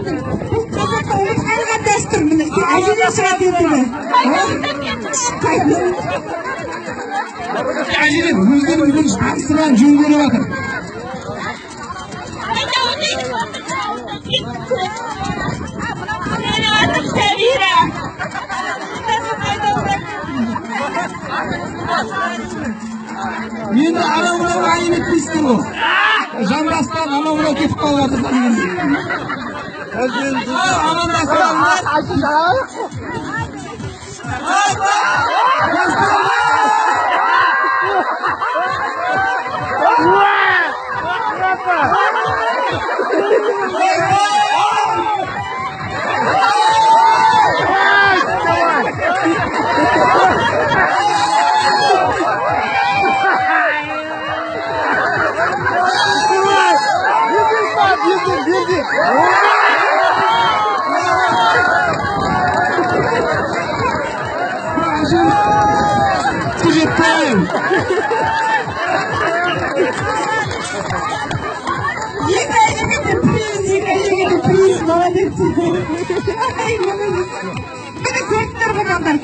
бұл қазақта ұмытқанған дәстүр. Міне әжелер шығады ертеңі. Әжелер өздері бүгін астынан жөн көріп жатыр. Енді анау-мынау айып етпейсіздер ғой. Жамбастан анау-мынау кетіп қалып жатыр дегендей. Молодец. Бeni gördüler bu kadar.